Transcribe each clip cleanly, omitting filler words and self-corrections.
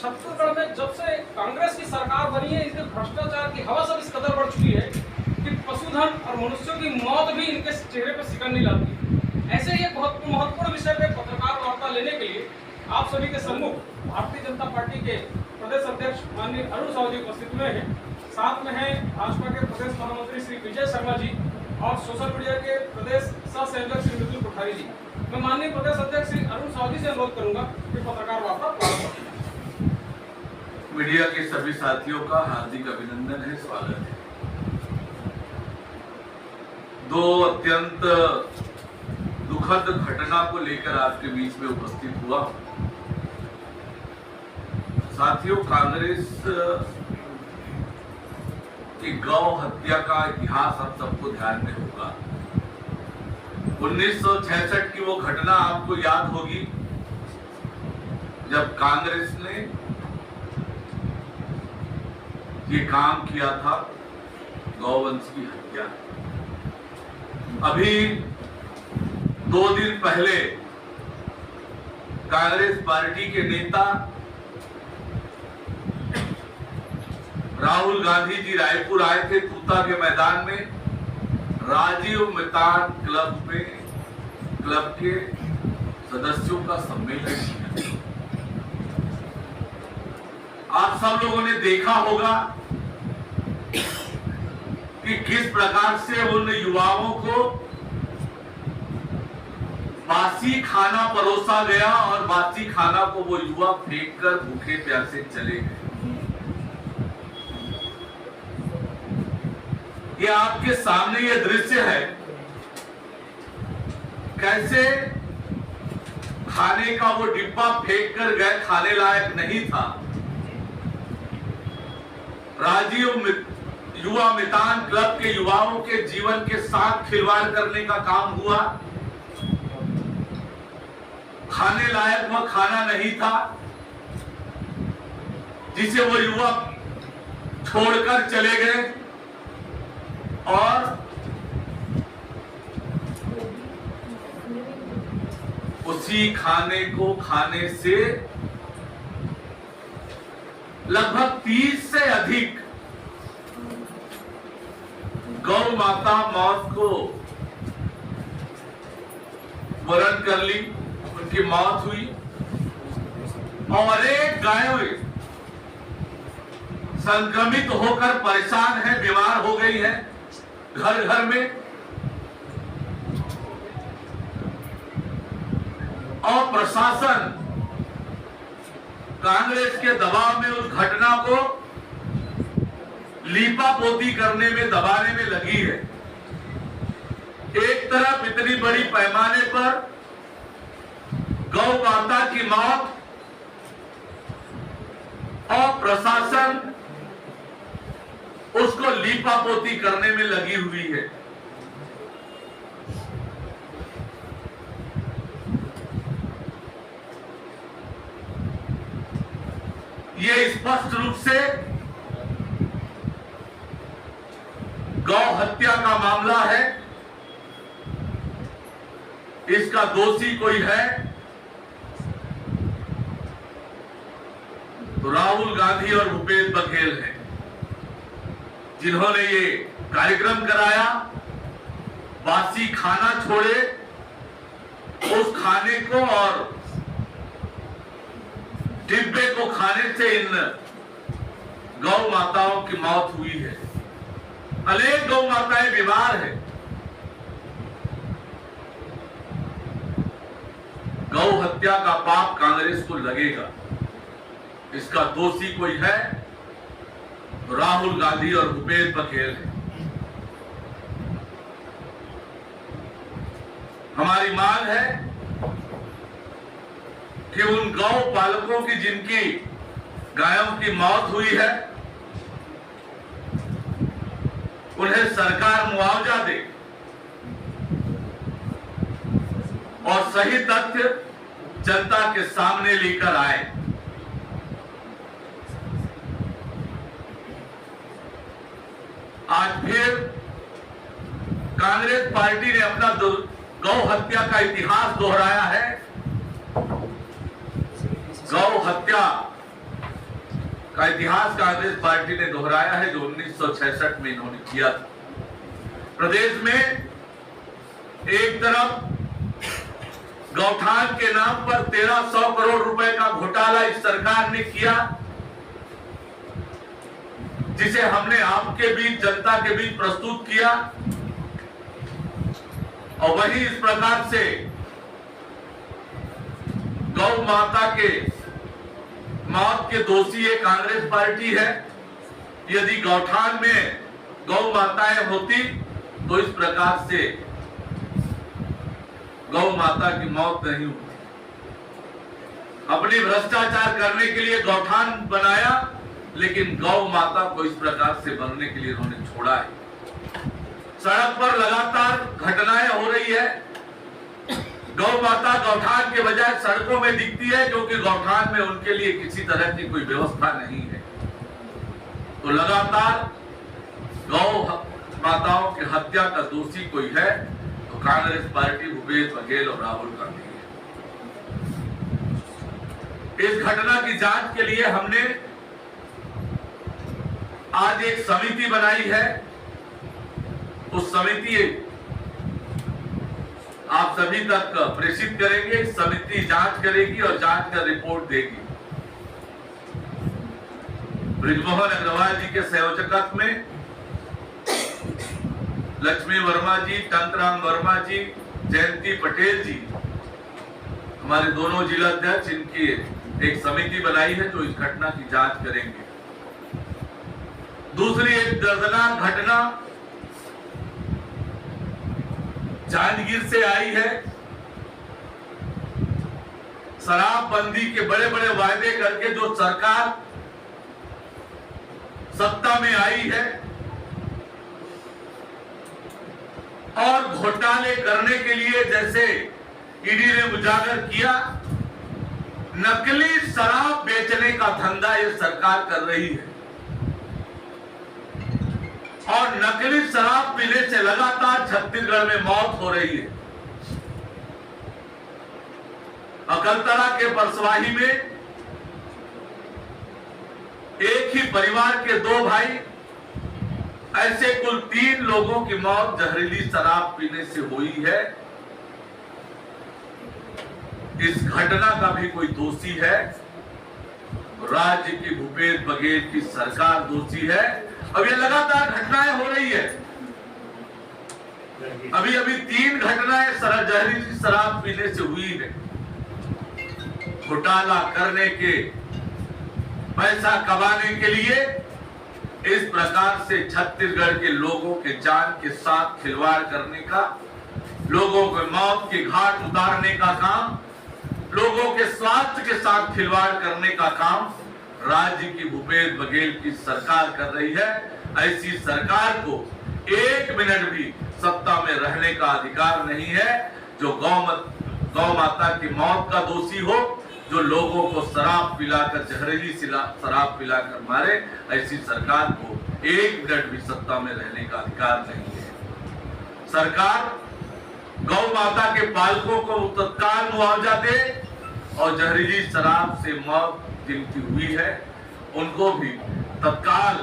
छत्तीसगढ़ में जब से कांग्रेस की सरकार बनी है, इसमें भ्रष्टाचार की हवा सब इस कदर बढ़ चुकी है कि पशुधन और मनुष्यों की मौत भी इनके चेहरे पर सिकन नहीं लाती। ऐसे ही एक बहुत महत्वपूर्ण विषय पे पत्रकार वार्ता लेने के लिए आप सभी के सम्मुख भारतीय जनता पार्टी के प्रदेश अध्यक्ष माननीय अरुण साहू जी उपस्थित हुए हैं। साथ में हैं भाजपा के प्रदेश महामंत्री श्री विजय शर्मा जी और सोशल मीडिया के प्रदेश सह संयोजक श्री मिथुन कोठारी जी। मैं माननीय प्रदेश अध्यक्ष श्री अरुण साहू जी से अनुरोध करूंगा कि पत्रकार वार्ता प्रारंभ करें। मीडिया के सभी साथियों का हार्दिक अभिनंदन है, स्वागत है। दो अत्यंत दुखद घटना को लेकर आपके बीच में उपस्थित हुआ। साथियों, कांग्रेस की गौ हत्या का इतिहास आप सबको ध्यान में होगा। 1966 की वो घटना आपको याद होगी जब कांग्रेस ने ये काम किया था, गौवंश की हत्या। अभी 2 दिन पहले कांग्रेस पार्टी के नेता राहुल गांधी जी रायपुर आए थे, तूता के मैदान में राजीव मितान क्लब के सदस्यों का सम्मेलन किया। आप सब लोगों ने देखा होगा कि किस प्रकार से उन युवाओं को बासी खाना परोसा गया और बासी खाना को वो युवा फेंक कर भूखे प्यासे चले गए। ये आपके सामने ये दृश्य है, कैसे खाने का वो डिब्बा फेंक कर गए, खाने लायक नहीं था। राजीव युवा मितान क्लब के युवाओं के जीवन के साथ खिलवाड़ करने का काम हुआ। खाने लायक वह खाना नहीं था जिसे वो युवा छोड़कर चले गए और उसी खाने को खाने से लगभग 30 से अधिक गौ माता मौत को वरण कर ली, उनकी मौत हुई और अनेक गायें संक्रमित होकर परेशान है, बीमार हो गई है घर घर में। और प्रशासन कांग्रेस के दबाव में उस घटना को लीपापोती करने में, दबाने में लगी है। एक तरफ इतनी बड़ी पैमाने पर गौ माता की मौत और प्रशासन उसको लीपापोती करने में लगी हुई है। ये स्पष्ट रूप से गौ हत्या का मामला है। इसका दोषी कोई है तो राहुल गांधी और भूपेश बघेल है, जिन्होंने ये कार्यक्रम कराया। बासी खाना छोड़े, उस खाने को और डिब्बे को खाने से इन गौ माताओं की मौत हुई है। अनेक गौ माताएं बीमार है। गौ हत्या का पाप कांग्रेस को लगेगा। इसका दोषी कोई है तो राहुल गांधी और भूपेश बघेल है। हमारी मांग है कि उन गौ पालकों की जिनकी गायों की मौत हुई है, उन्हें सरकार मुआवजा दे और सही तथ्य जनता के सामने लेकर आए। आज फिर कांग्रेस पार्टी ने अपना गौ हत्या का इतिहास दोहराया है। गौ हत्या का इतिहास कांग्रेस पार्टी ने दोहराया है, जो 1966 में इन्होंने किया था। प्रदेश में एक तरफ गौठान के नाम पर 1300 करोड़ रुपए का घोटाला इस सरकार ने किया, जिसे हमने आपके बीच, जनता के बीच प्रस्तुत किया। और वही इस प्रकार से गौ माता के मौत के दोषी ये कांग्रेस पार्टी है। यदि गौठान में गौ माताएं होती तो इस प्रकार से गौ माता की मौत नहीं होती। अपनी भ्रष्टाचार करने के लिए गौठान बनाया, लेकिन गौ माता को इस प्रकार से बनने के लिए उन्होंने छोड़ा है। सड़क पर लगातार घटनाएं हो रही है। गौ माता गौठान के बजाय सड़कों में दिखती है, क्योंकि गौठान में उनके लिए किसी तरह की कोई व्यवस्था नहीं है। तो लगातार गौ माताओं की हत्या का दोषी कोई है तो कांग्रेस पार्टी, भूपेश बघेल और राहुल गांधी है। इस घटना की जांच के लिए हमने आज एक समिति बनाई है। उस समिति आप सभी तक प्रेषित करेंगे। समिति जांच करेगी और जांच कर रिपोर्ट देगी। ब्रिजमोहन अग्रवाल जी के संयोजकत्व में लक्ष्मी वर्मा जी, टंकराम वर्मा जी, जयंती पटेल जी, हमारे दोनों जिला अध्यक्ष, इनकी एक समिति बनाई है जो इस घटना की जांच करेंगे। दूसरी एक दर्दनाक घटना जांजगीर से आई है। शराबबंदी के बड़े बड़े वायदे करके जो सरकार सत्ता में आई है और घोटाले करने के लिए, जैसे ईडी ने उजागर किया, नकली शराब बेचने का धंधा ये सरकार कर रही है। और नकली शराब पीने से लगातार छत्तीसगढ़ में मौत हो रही है। अकलतरा के परसवाही में एक ही परिवार के 2 भाई, ऐसे कुल 3 लोगों की मौत जहरीली शराब पीने से हुई है। इस घटना का भी कोई दोषी है। राज्य की भूपेश बघेल की सरकार दोषी है। अब ये लगातार घटनाएं हो रही है। अभी 3 घटनाएं जहरीली शराब पीने से हुई है। घोटाला करने के, पैसा कमाने के लिए इस प्रकार से छत्तीसगढ़ के लोगों के जान के साथ खिलवाड़ करने का, लोगों के मौत की घाट उतारने का काम, लोगों के स्वास्थ्य के साथ खिलवाड़ करने का काम राज्य की भूपेश बघेल की सरकार कर रही है। ऐसी सरकार को 1 मिनट भी सत्ता में रहने का अधिकार नहीं है। जो गौ माता की मौत का दोषी हो, जो लोगों को शराब पिलाकर, जहरीली शराब पिलाकर मारे, ऐसी सरकार को 1 मिनट भी सत्ता में रहने का अधिकार नहीं है। सरकार गौ माता के पालकों को तत्काल मुआवजा दे और जहरीली शराब से मौत जिनकी हुई है उनको भी तत्काल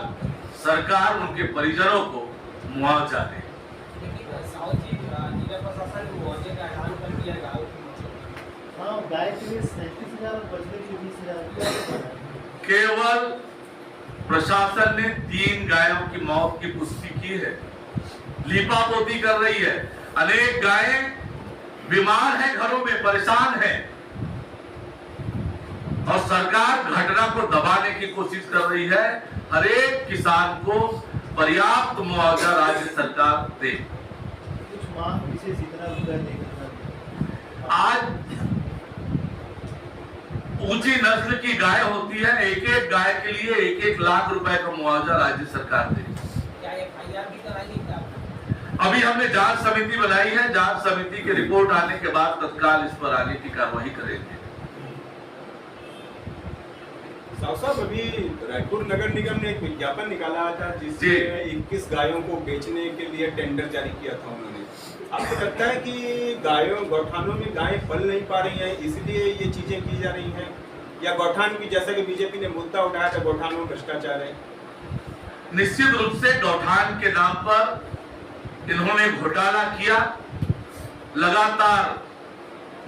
सरकार उनके परिजनों को मुआवजा दे। केवल प्रशासन ने 3 गायों की मौत की पुष्टि की है। लीपापोती कर रही है। अनेक गायें बीमार हैं, घरों में परेशान हैं और सरकार घटना को दबाने की कोशिश कर रही है। हर एक किसान को पर्याप्त मुआवजा राज्य सरकार दे। कुछ मांग विशेष इतना रुपया देकर आज ऊंची नस्ल की गाय होती है, एक गाय के लिए 1-1 लाख रुपए का मुआवजा राज्य सरकार दे। क्या FIR भी कराई क्या? अभी हमने जांच समिति बनाई है। जांच समिति की रिपोर्ट आने के बाद तत्काल इस पर आगे की कार्रवाई करेंगे। साहब, अभी रायपुर नगर निगम ने एक विज्ञापन निकाला था जिसमें 21 गायों को बेचने के लिए टेंडर जारी किया था उन्होंने। आपको लगता है कि गौठानों में गायें पल नहीं पा रही हैं, इसलिए ये चीजें की जा रही हैं? या गौठान की, जैसा कि बीजेपी ने मुद्दा उठाया था गौठान में भ्रष्टाचार है? निश्चित रूप से गौठान के नाम पर इन्होंने घोटाला किया। लगातार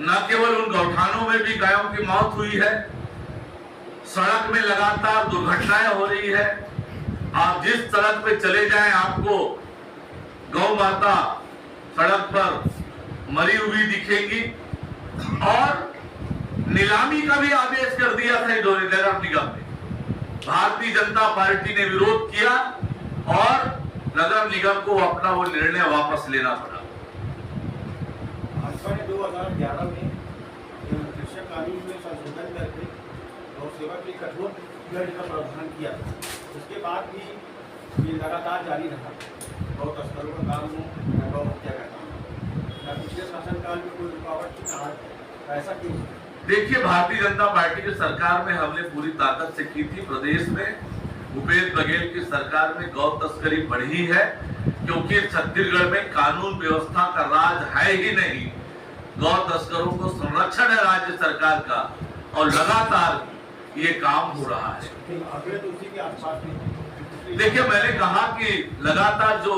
न केवल उन गौठानों में भी गायों की मौत हुई है, सड़क में लगातार दुर्घटनाएं हो रही है। आप जिस सड़क पे चले जाएं आपको गौ माता सड़क पर मरी हुई दिखेगी। और नीलामी का भी आदेश कर दिया था इंदौर नगर निगम ने। भारतीय जनता पार्टी ने विरोध किया और नगर निगम को अपना वो निर्णय वापस लेना पड़ा। भाजपा ने 2011 में कृषि कानून में संशोधन करके गौ सेवा के कठोर दंड का प्रावधान किया। उसके बाद भी ये लगातार जारी रहा। गौ तस्करों का काम हो या गौ हत्या का काम हो, या पिछले शासनकाल में कोई रुकावट की कहा, ऐसा क्यों? देखिए, भारतीय जनता पार्टी की सरकार में हमने पूरी ताकत से की थी। प्रदेश में भूपेश बघेल की सरकार में गौ तस्करी बढ़ी है, क्योंकि छत्तीसगढ़ में कानून व्यवस्था का राज है ही नहीं। गौ तस्करों को संरक्षण है राज्य सरकार का, और लगातार ये काम हो रहा है। आगे तो उसी के आसपास में देखिए, मैंने कहा कि लगातार जो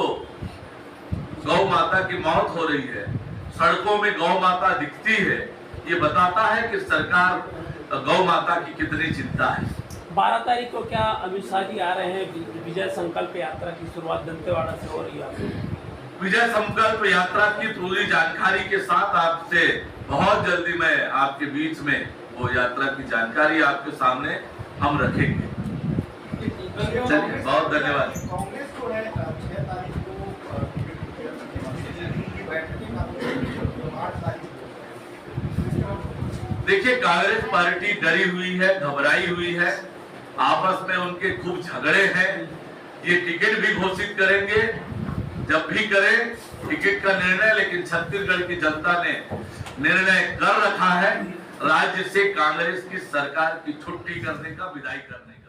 गौ माता की मौत हो रही है, सड़कों में गौ माता दिखती है, ये बताता है कि सरकार गौ माता की कितनी चिंता है। 12 तारीख को क्या अमित शाह जी आ रहे हैं? विजय संकल्प यात्रा की शुरुआत दंतेवाड़ा से हो रही है। विजय संकल्प यात्रा की पूरी जानकारी के साथ आपसे बहुत जल्दी मैं आपके बीच में वो यात्रा की जानकारी आपके सामने हम रखेंगे। चलिए, बहुत धन्यवाद। कांग्रेस को है 6 तारीख को बैठक 8 तारीख को। देखिए, कांग्रेस पार्टी डरी हुई है, घबराई हुई है। आपस में उनके खूब झगड़े हैं। ये टिकट भी घोषित करेंगे जब भी करें टिकट का निर्णय, लेकिन छत्तीसगढ़ की जनता ने निर्णय कर रखा है राज्य से कांग्रेस की सरकार की छुट्टी करने का, विदाई करने का।